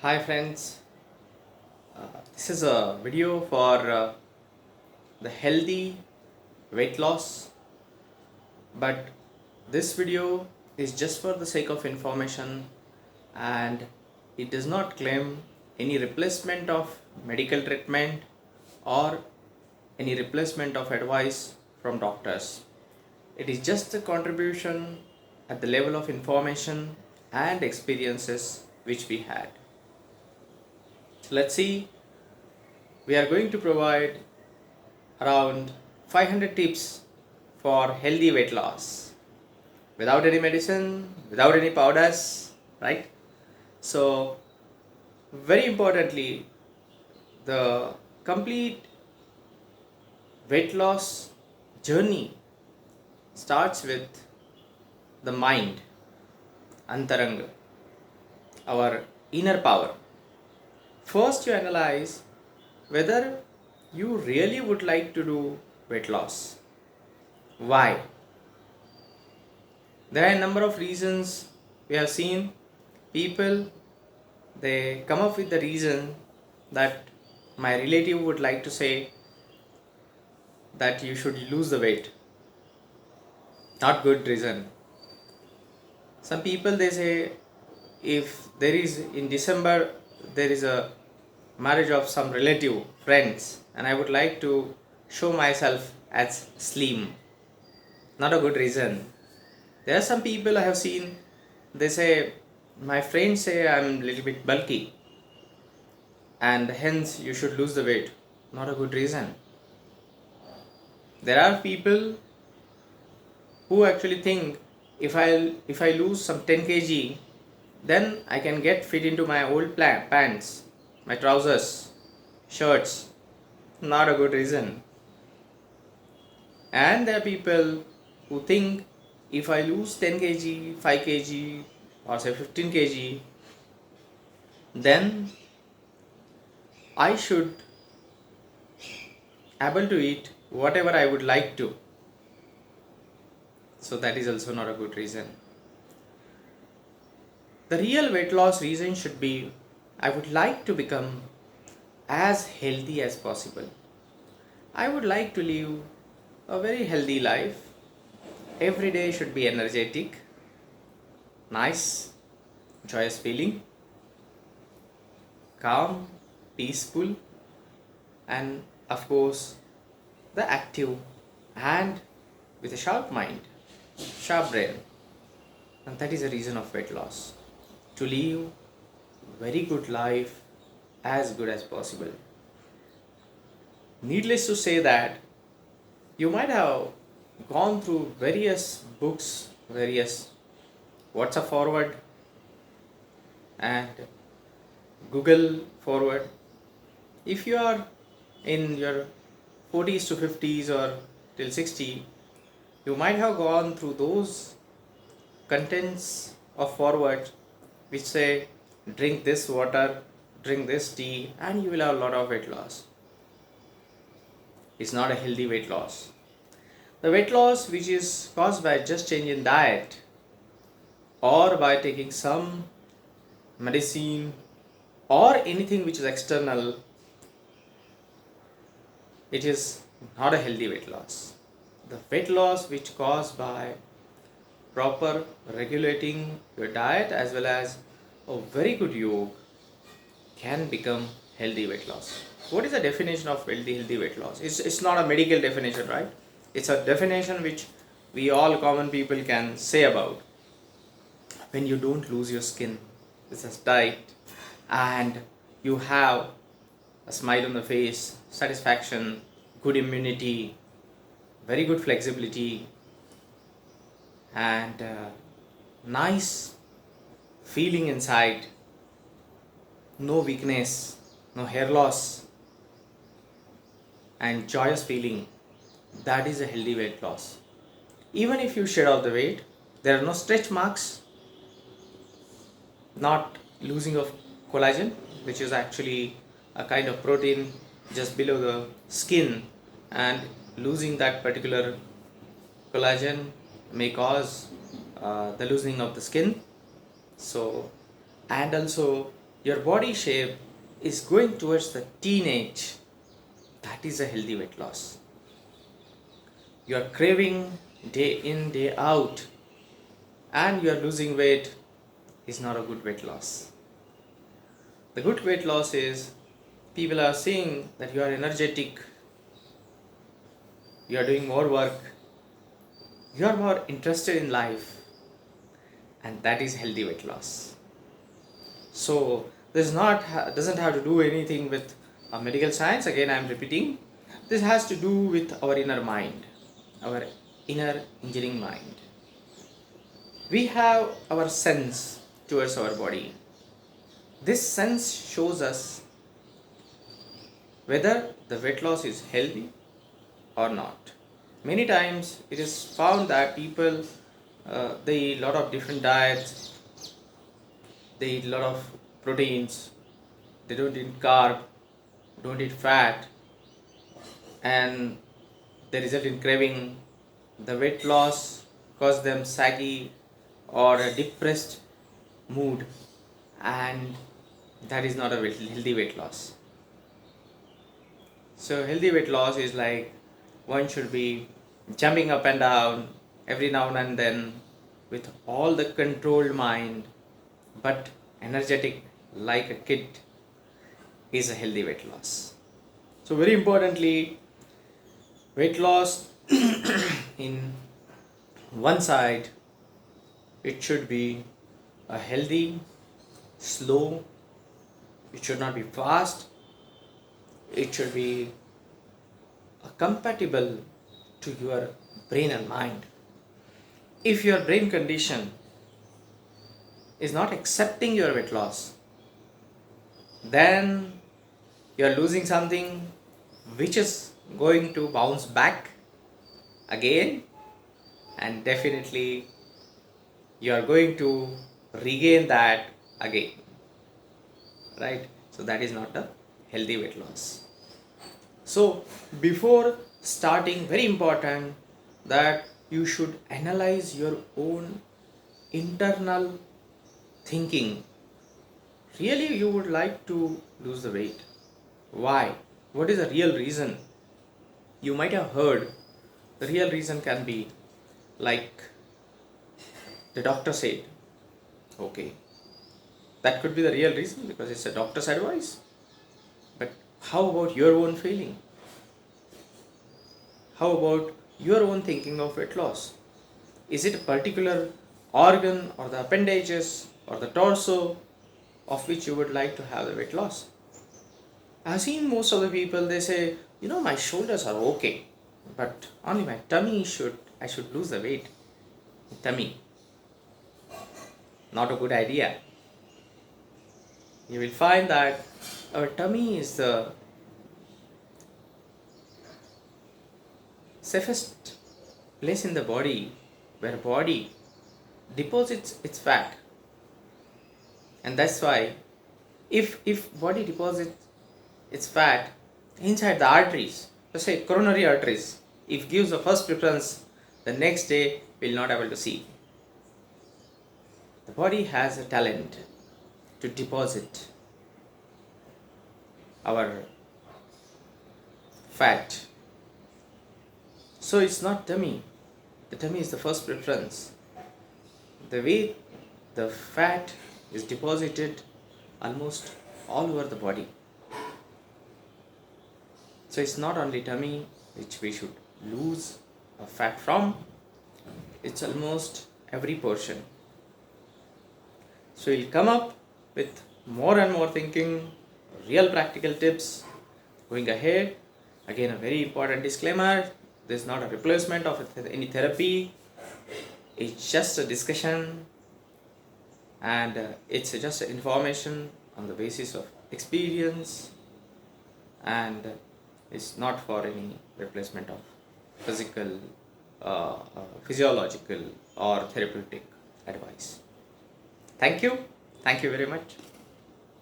Hi friends, this is a video for the healthy weight loss, but this video is just for the sake of information and it does not claim any replacement of medical treatment or any replacement of advice from doctors. It is just a contribution at the level of information and experiences which we had. Let's see, we are going to provide around 500 tips for healthy weight loss without any medicine, without any powders, right? So, very importantly, the complete weight loss journey starts with the mind, antaranga, our inner power. First, you analyze whether you really would like to do weight loss. Why? There are a number of reasons we have seen. People, they come up with the reason that my relative would like to say that you should lose the weight. Not good reason. Some people, they say if there is in December there is a marriage of some relative friends and I would like to show myself as slim. Not a good reason. There are some people I have seen, they say my friends say I'm a little bit bulky and hence you should lose the weight. Not a good reason. There are people who actually think if I lose some 10 kg, then I can get fit into my old pants, my trousers, shirts. Not a good reason. And there are people who think if I lose 10 kg, 5 kg, or say 15 kg, then I should able to eat whatever I would like to. So that is also not a good reason. The real weight loss reason should be I would like to become as healthy as possible. I would like to live a very healthy life. Every day should be energetic, nice, joyous feeling, calm, peaceful, and of course, the active and with a sharp mind, sharp brain. And that is the reason of weight loss. To live very good life as good as possible. Needless to say that you might have gone through various books, various WhatsApp forward and Google forward. If you are in your 40s to 50s or till 60, you might have gone through those contents of forward which say drink this water, drink this tea, and you will have a lot of weight loss. It's not a healthy weight loss. The weight loss which is caused by just change in diet or by taking some medicine or anything which is external, it is not a healthy weight loss. The weight loss which caused by proper regulating your diet as well as a very good yoga can become healthy weight loss. What is the definition of healthy weight loss? It's not a medical definition, right? It's a definition which we all common people can say about. When you don't lose your skin, it's a diet, and you have a smile on the face, satisfaction, good immunity, very good flexibility, and nice feeling inside, no weakness, no hair loss, and joyous feeling. That is a healthy weight loss. Even if you shed off the weight, there are no stretch marks, not losing of collagen, which is actually a kind of protein just below the skin, and losing that particular collagen may cause the loosening of the skin. So, and also your body shape is going towards the teenage, that is a healthy weight loss. You are craving day in, day out, and you are losing weight is not a good weight loss. The good weight loss is people are seeing that you are energetic, you are doing more work, you are more interested in life, and that is healthy weight loss. So this doesn't have to do anything with medical science. Again, I am repeating, this has to do with our inner mind, our inner engineering mind. We have our sense towards our body. This sense shows us whether the weight loss is healthy or not. Many times it is found that people they eat a lot of different diets, they eat a lot of proteins, they don't eat carb, don't eat fat, and they result in craving. The weight loss causes them saggy or a depressed mood, and that is not a healthy weight loss. So healthy weight loss is like one should be jumping up and down every now and then with all the controlled mind, but energetic like a kid is a healthy weight loss. So very importantly, weight loss in one side, it should be a healthy, slow, it should not be fast, it should be compatible to your brain and mind. If your brain condition is not accepting your weight loss, then you are losing something which is going to bounce back again, and definitely you are going to regain that again, right? So that is not a healthy weight loss. So before starting, very important that you should analyze your own internal thinking. Really you would like to lose the weight. Why? What is the real reason? You might have heard the real reason can be like the doctor said. Okay, that could be the real reason because it's a doctor's advice. But how about your own feeling? How about your own thinking of weight loss? Is it a particular organ or the appendages or the torso of which you would like to have the weight loss? I've seen most of the people, they say, my shoulders are okay, but only my tummy I should lose the weight. Tummy. Not a good idea. You will find that our tummy is the safest place in the body where body deposits its fat. And that's why if body deposits its fat inside the arteries, let's say coronary arteries, if gives the first preference, the next day will not able to see. The body has a talent to deposit our fat. So it's not tummy. The tummy is the first preference. The way the fat is deposited almost all over the body. So it's not only tummy which we should lose a fat from, it's almost every portion. So you'll come up with more and more thinking, real practical tips. Going ahead, again a very important disclaimer, this is not a replacement of any therapy, it's just a discussion, and it's just information on the basis of experience, and it's not for any replacement of physical, physiological or therapeutic advice. Thank you very much.